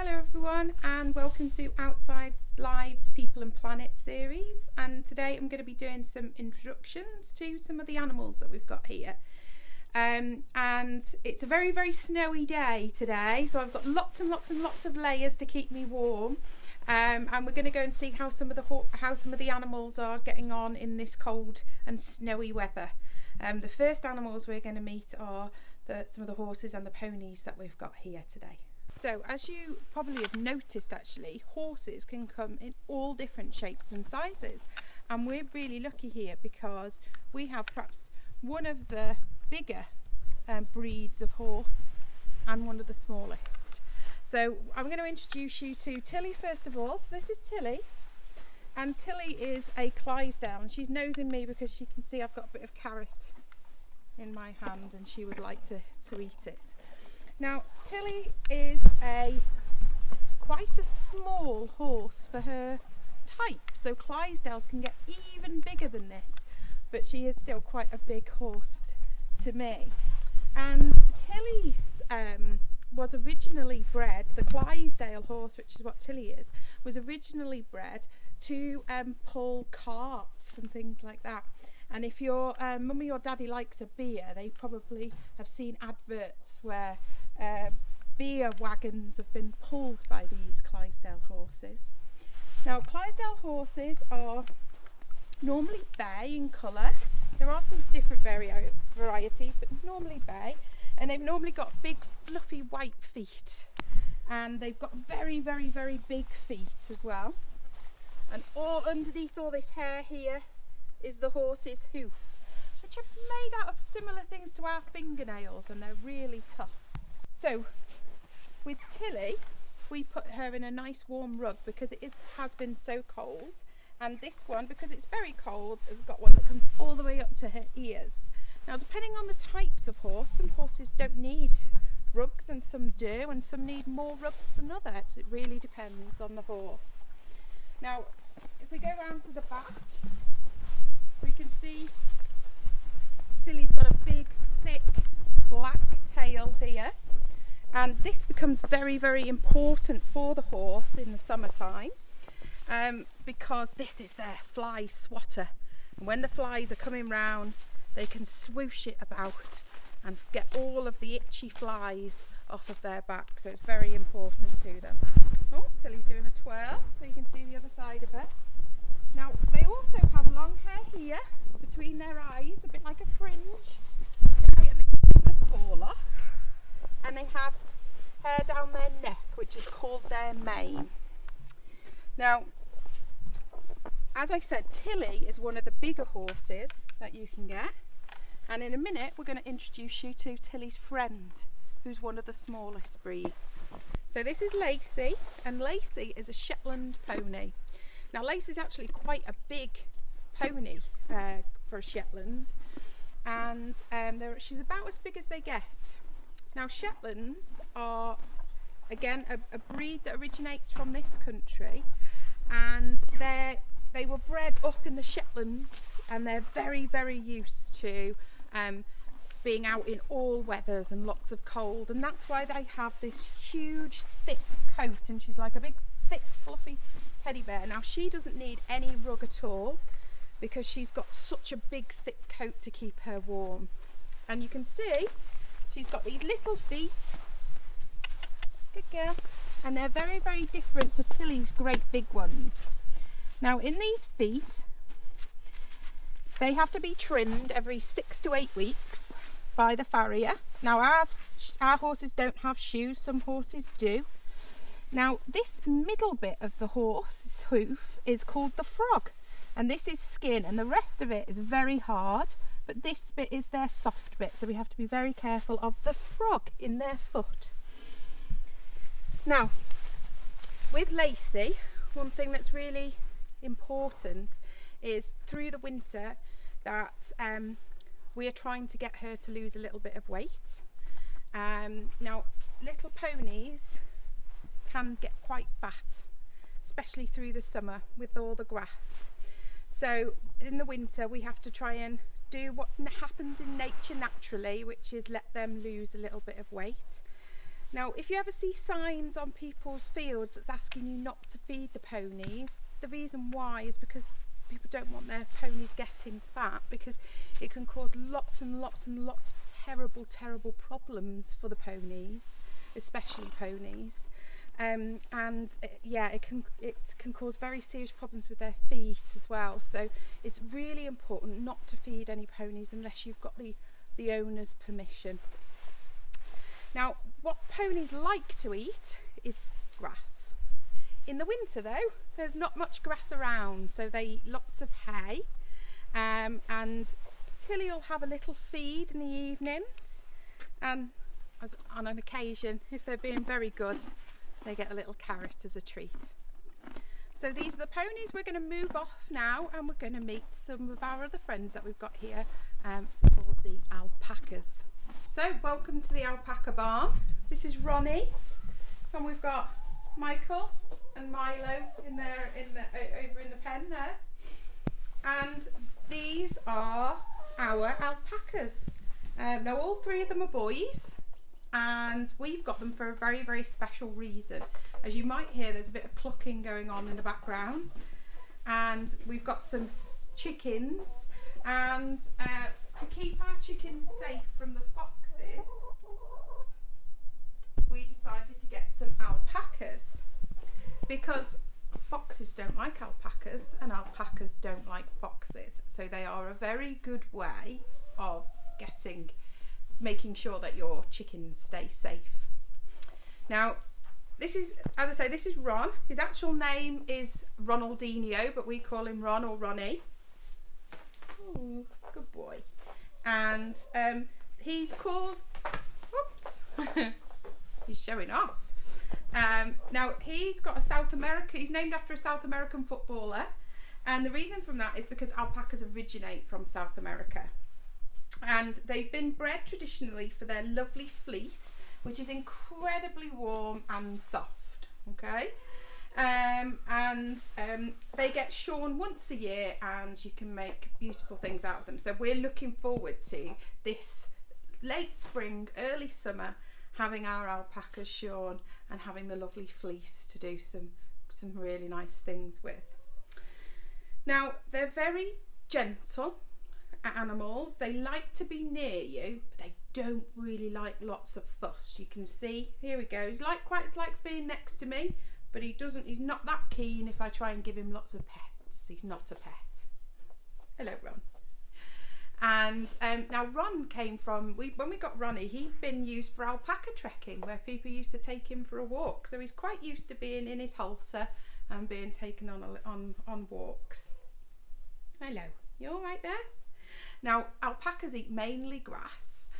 Hello everyone and welcome to Outside Lives People and Planet series, and today I'm going to be doing some introductions to some of the animals that we've got here. And it's a very snowy day today, so I've got lots of layers to keep me warm, and we're going to go and see how some of the animals are getting on in this cold and snowy weather. The first animals we're going to meet are some of the horses and the ponies that we've got here today. So as you probably have noticed, actually, horses can come in all different shapes and sizes, and we're really lucky here because we have perhaps one of the bigger breeds of horse and one of the smallest. So I'm going to introduce you to Tilly first of all. So this is Tilly, and Tilly is a Clydesdale, and she's nosing me because she can see I've got a bit of carrot in my hand and she would like to eat it. Now, Tilly is quite a small horse for her type, so Clydesdales can get even bigger than this, but she is still quite a big horse to me. And Tilly was originally bred, the Clydesdale horse, which is what Tilly is, was originally bred to pull carts and things like that. And if your mummy or daddy likes a beer, they probably have seen adverts where beer wagons have been pulled by these Clydesdale horses. Now, Clydesdale horses are normally bay in colour. There are some different varieties, but normally bay, and they've normally got big fluffy white feet, and they've got very big feet as well. And all underneath all this hair here is the horse's hoof, which are made out of similar things to our fingernails, and they're really tough. So with Tilly, we put her in a nice warm rug because it has been so cold, and this one, because it's very cold, has got one that comes all the way up to her ears. Now, depending on the types of horse, some horses don't need rugs and some do, and some need more rugs than others. It really depends on the horse. Now, if we go round to the back, we can see Tilly's got a big thick black tail here, and this becomes very important for the horse in the summertime, because this is their fly swatter, and when the flies are coming round they can swoosh it about and get all of the itchy flies off of their back, so it's very important to them. Oh, Tilly's doing a twirl so you can see the other side of her. Now, they also have long hair here between their eyes, a bit like a fringe. Okay, and this is called the forelock. And they have hair down their neck, which is called their mane. Now, as I said, Tilly is one of the bigger horses that you can get. And in a minute, we're going to introduce you to Tilly's friend, who's one of the smallest breeds. So this is Lacey, and Lacey is a Shetland pony. Now, Lacey's actually quite a big pony for a Shetland, and she's about as big as they get. Now, Shetlands are, again, a breed that originates from this country, and they were bred up in the Shetlands, and they're very used to being out in all weathers and lots of cold, and that's why they have this huge thick coat, and she's like a big thick fluffy teddy bear. Now, she doesn't need any rug at all because she's got such a big thick coat to keep her warm, and you can see she's got these little feet, good girl, and they're very different to Tilly's great big ones. Now, in these feet, they have to be trimmed every 6 to 8 weeks by the farrier. Now, our horses don't have shoes, some horses do. Now, this middle bit of the horse's hoof is called the frog, and this is skin, and the rest of it is very hard, but this bit is their soft bit, so we have to be very careful of the frog in their foot. Now, with Lacey, one thing that's really important is through the winter that we are trying to get her to lose a little bit of weight. Now, little ponies can get quite fat, especially through the summer with all the grass. So in the winter we have to try and do what happens in nature naturally, which is let them lose a little bit of weight. Now, if you ever see signs on people's fields that's asking you not to feed the ponies, the reason why is because people don't want their ponies getting fat, because it can cause lots and lots and lots of terrible problems for the ponies, especially ponies. Yeah, it can cause very serious problems with their feet as well. So it's really important not to feed any ponies unless you've got the owner's permission. Now, what ponies like to eat is grass. In the winter though, there's not much grass around, so they eat lots of hay, and Tilly will have a little feed in the evenings, and on an occasion, if they're being very good, they get a little carrot as a treat. So these are the ponies. We're going to move off now, and we're going to meet some of our other friends that we've got here, called the alpacas. So welcome to the alpaca barn. This is Ronnie, and we've got Michael and Milo over in the pen there, and these are our alpacas. Now all three of them are boys, and we've got them for a very special reason. As you might hear, there's a bit of clucking going on in the background, and we've got some chickens, and to keep our chickens safe from the foxes, we decided to get some alpacas, because foxes don't like alpacas and alpacas don't like foxes, so they are a very good way of making sure that your chickens stay safe. Now this is, as I say, this is Ron. His actual name is Ronaldinho, but we call him Ron or Ronnie. Ooh, good boy. And he's called, whoops, he's showing off. Now he's got he's named after a South American footballer, and the reason from that is because alpacas originate from South America, and they've been bred traditionally for their lovely fleece, which is incredibly warm and soft. Okay, they get shorn once a year, and you can make beautiful things out of them. So we're looking forward to this late spring, early summer, having our alpacas shorn and having the lovely fleece to do some really nice things with. Now they're very gentle animals. They like to be near you, but they don't really like lots of fuss. You can see, here we go, he likes being next to me, but he's not that keen if I try and give him lots of pets. He's not a pet. Hello, Ron. And now Ron came from, when we got Ronnie, he'd been used for alpaca trekking, where people used to take him for a walk. So he's quite used to being in his halter and being taken on walks. Hello, you all right there? Now alpacas eat mainly grass.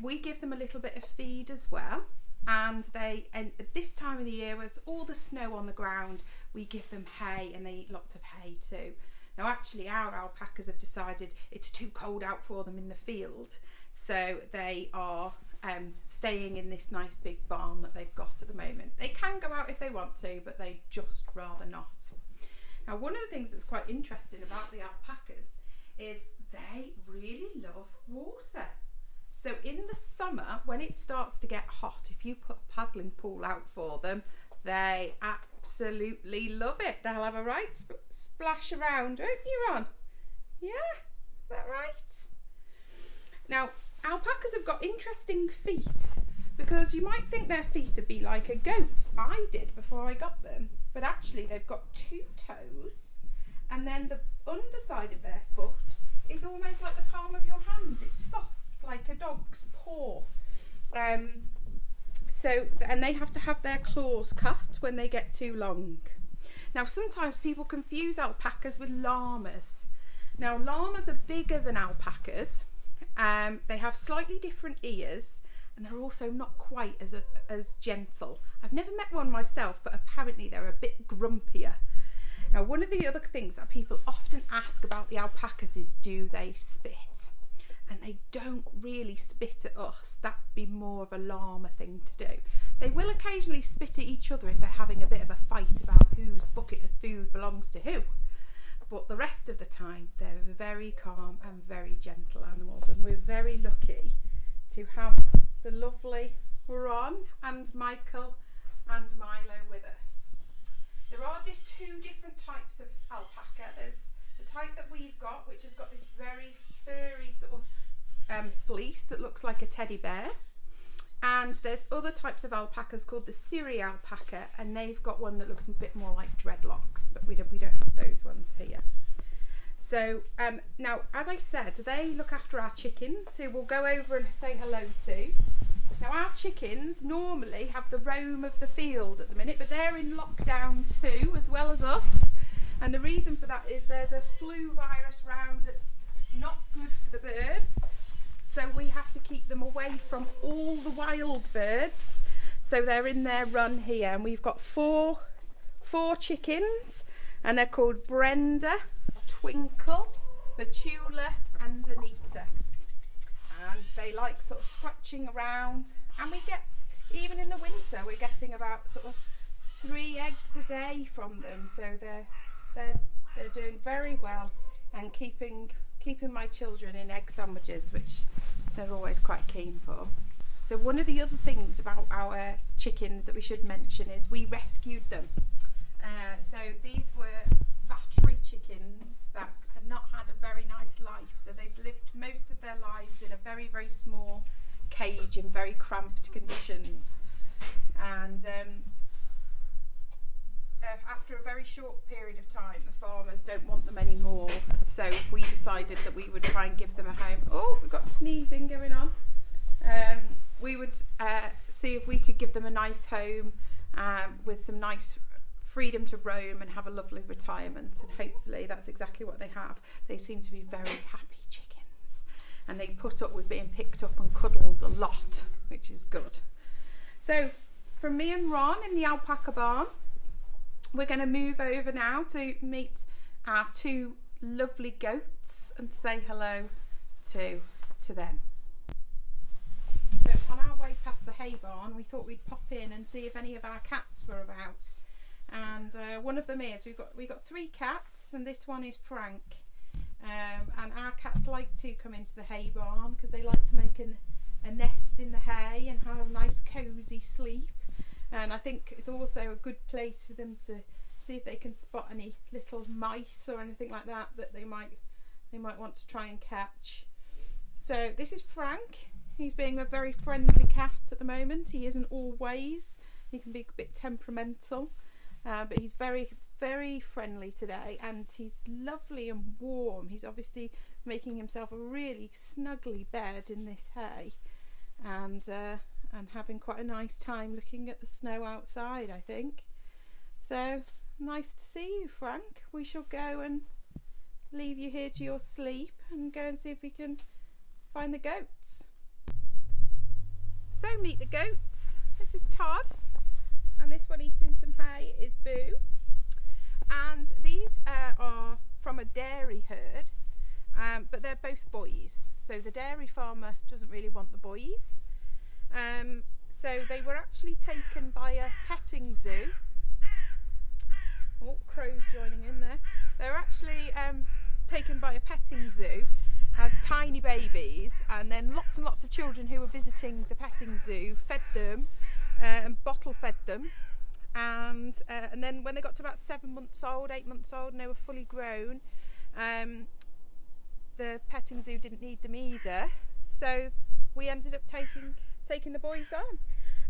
We give them a little bit of feed as well, and at this time of the year, with all the snow on the ground, we give them hay, and they eat lots of hay too. Now actually our alpacas have decided it's too cold out for them in the field, so they are staying in this nice big barn that they've got at the moment. They can go out if they want to, but they just rather not. Now one of the things that's quite interesting about the alpacas is they really love water. So in the summer, when it starts to get hot, if you put a paddling pool out for them, they absolutely love it. They'll have a right splash around, won't you, Ron? Yeah, is that right? Now, alpacas have got interesting feet, because you might think their feet would be like a goat's. I did before I got them, but actually they've got 2 toes, and then the underside of their foot is almost like the palm of your hand. It's soft, like a dog's paw. And they have to have their claws cut when they get too long. Now sometimes people confuse alpacas with llamas. Now llamas are bigger than alpacas. They have slightly different ears, and they're also not quite as gentle. I've never met one myself, but apparently they're a bit grumpier. Now one of the other things that people often ask about the alpacas is, do they spit? And they don't really spit at us. That'd be more of a llama thing to do. They will occasionally spit at each other if they're having a bit of a fight about whose bucket of food belongs to who. But the rest of the time, they're very calm and very gentle animals. And we're very lucky to have the lovely Ron and Michael and Milo with us. There are two different types of alpaca. There's the type that we've got, which has got this very furry sort of fleece that looks like a teddy bear. And there's other types of alpacas called the Syri alpaca, and they've got one that looks a bit more like dreadlocks, but we don't have those ones here. So now, as I said, they look after our chickens, who we'll go over and say hello to. Now, our chickens normally have the roam of the field at the minute, but they're in lockdown too, as well as us. And the reason for that is there's a flu virus round that's not good for the birds. So we have to keep them away from all the wild birds. So they're in their run here, and we've got four chickens, and they're called Brenda, Twinkle, Betula and Anita. And they like sort of scratching around, and we get, even in the winter, we're getting about sort of 3 eggs a day from them. So they're doing very well and keeping my children in egg sandwiches, which they're always quite keen for. So one of the other things about our chickens that we should mention is we rescued them. So these were battery chickens that had not had a very nice life. So they'd lived most of their lives in a very, very small cage in very cramped conditions. And after a very short period of time, the farmers don't want them anymore. So we decided that we would try and give them a home. Oh, we've got sneezing going on. We would see if we could give them a nice home with some nice freedom to roam and have a lovely retirement, and hopefully that's exactly what they have. They seem to be very happy chickens, and they put up with being picked up and cuddled a lot, which is good. So from me and Ron in the alpaca barn, we're going to move over now to meet our 2 lovely goats and say hello to them. So on our way past the hay barn, we thought we'd pop in and see if any of our cats were about. And one of them is, we've got 3 cats, and this one is Frank. And our cats like to come into the hay barn because they like to make a nest in the hay and have a nice cosy sleep. And I think it's also a good place for them to see if they can spot any little mice or anything like that they might want to try and catch. So this is Frank. He's being a very friendly cat at the moment. He isn't always. He can be a bit temperamental. But he's very, very friendly today, and he's lovely and warm. He's obviously making himself a really snuggly bed in this hay, and having quite a nice time looking at the snow outside, I think. So nice to see you, Frank. We shall go and leave you here to your sleep and go and see if we can find the goats. So meet the goats. This is Todd. And this one eating some hay is Boo. And these are from a dairy herd, but they're both boys. So the dairy farmer doesn't really want the boys. So they were actually taken by a petting zoo. Oh, crows joining in there. They were actually taken by a petting zoo as tiny babies, and then lots and lots of children who were visiting the petting zoo fed them and bottle fed them, and then when they got to about 7 months old, 8 months old, and they were fully grown, the petting zoo didn't need them either, so we ended up taking the boys on.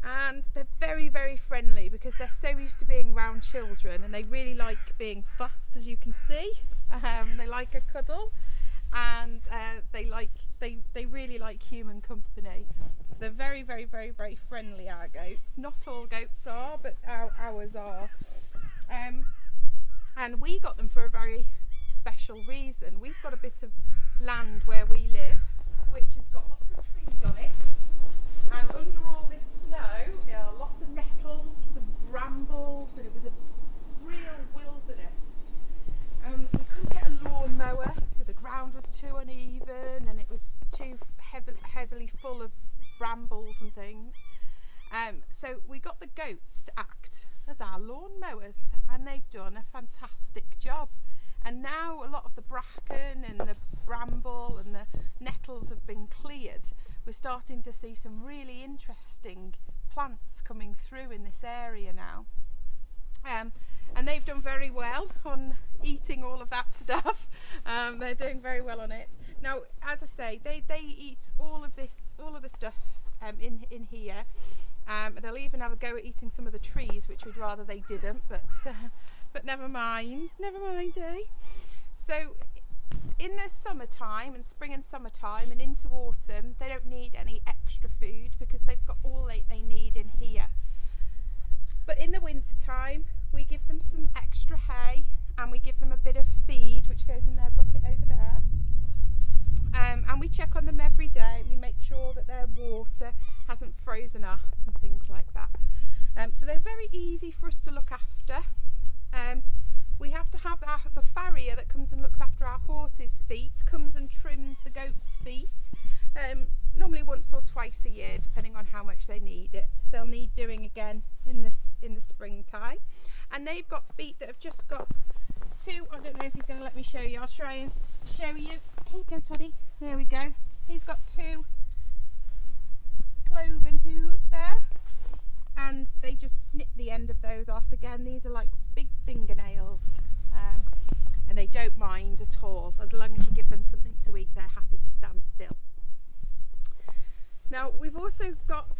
And they're very, very friendly because they're so used to being around children, and they really like being fussed, as you can see. They like a cuddle, and they really like human company. So they're very, very, very, very friendly, our goats. Not all goats are, but ours are. And we got them for a very special reason. We've got a bit of land where we live, which has got lots of trees on it. And under all this snow, there are lots of nettles and brambles, and it was a real wilderness. We couldn't get a lawn mower. The ground was too uneven, and it was too heavily full of brambles and things. So we got the goats to act as our lawn mowers, and they've done a fantastic job. And now a lot of the bracken and the bramble and the nettles have been cleared. we're starting to see some really interesting plants coming through in this area now. And they've done very well on eating all of that stuff. They're doing very well on it. Now, as I say, they eat all of the stuff in here. They'll even have a go at eating some of the trees, which we'd rather they didn't, but never mind, eh? So in the summertime, and spring and summertime and into autumn, they don't need any extra food because they've got all they need in here. But in the winter time, we give them some extra hay and we give them a bit of feed, which goes in their bucket over there. And we check on them every day, and we make sure that their water hasn't frozen up and things like that. So they're very easy for us to look after. We have to have the farrier that comes and looks after our horses' feet, comes and trims the goats' feet, normally once or twice a year, depending on how much they need it. They'll need doing again in the springtime. And they've got feet that have just got two, I don't know if he's going to let me show you, I'll try and show you. Here you go, Toddy, there we go. He's got two cloven hooves there, and they just snip the end of those off again. These are like big fingernails, and they don't mind at all. As long as you give them something to eat, they're happy to stand still. Now, we've also got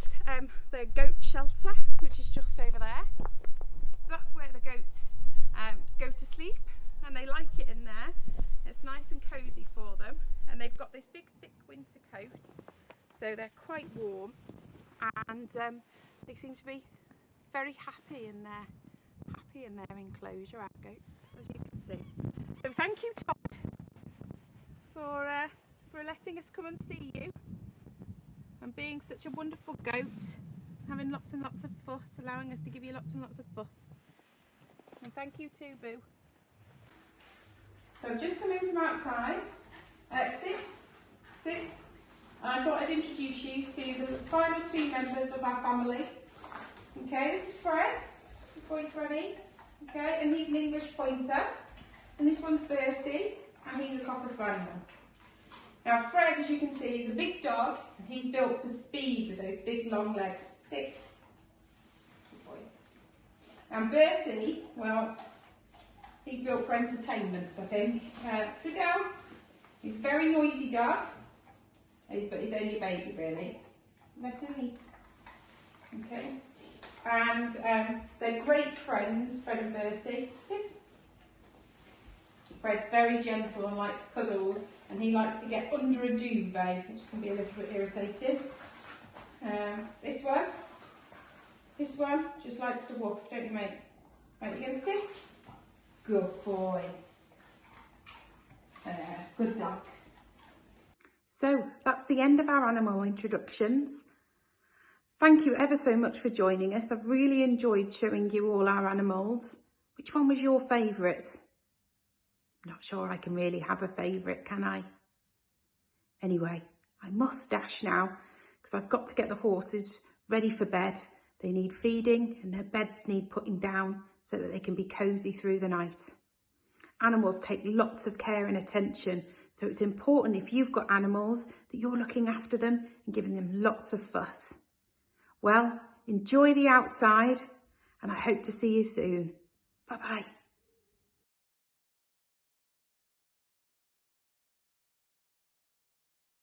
the goat shelter, which is just over there. So that's where the goats go to sleep, and they like it in there. It's nice and cosy for them, and they've got this big thick winter coat, so they're quite warm, and they seem to be very happy in their enclosure, our goats, as you can see. So thank you, Todd, for letting us come and see you, and being such a wonderful goat, having lots and lots of fuss, allowing us to give you lots and lots of fuss. And thank you too, Boo. So I've just come in from outside. Sit. And I thought I'd introduce you to the final two members of our family. Okay, this is Fred, boy Freddy. Okay, and he's an English pointer. And this one's Bertie, and he's a Cocker Spaniel. Now Fred, as you can see, is a big dog, and he's built for speed with those big long legs. Sit. Good boy. And Bertie, well, he's built for entertainment, I think. Sit down. He's a very noisy dog, but he's only a baby, really. Let him eat. Okay. And they're great friends, Fred and Bertie. Sit. Fred's very gentle and likes cuddles, and he likes to get under a duvet, which can be a little bit irritating. This one just likes to woof, don't you, mate? Right, you going to sit? Good boy. Good dogs. So that's the end of our animal introductions. Thank you ever so much for joining us. I've really enjoyed showing you all our animals. Which one was your favourite? Not sure I can really have a favourite, can I? Anyway, I must dash now because I've got to get the horses ready for bed. They need feeding and their beds need putting down so that they can be cosy through the night. Animals take lots of care and attention, so it's important if you've got animals that you're looking after them and giving them lots of fuss. Well, enjoy the outside, and I hope to see you soon. Bye-bye.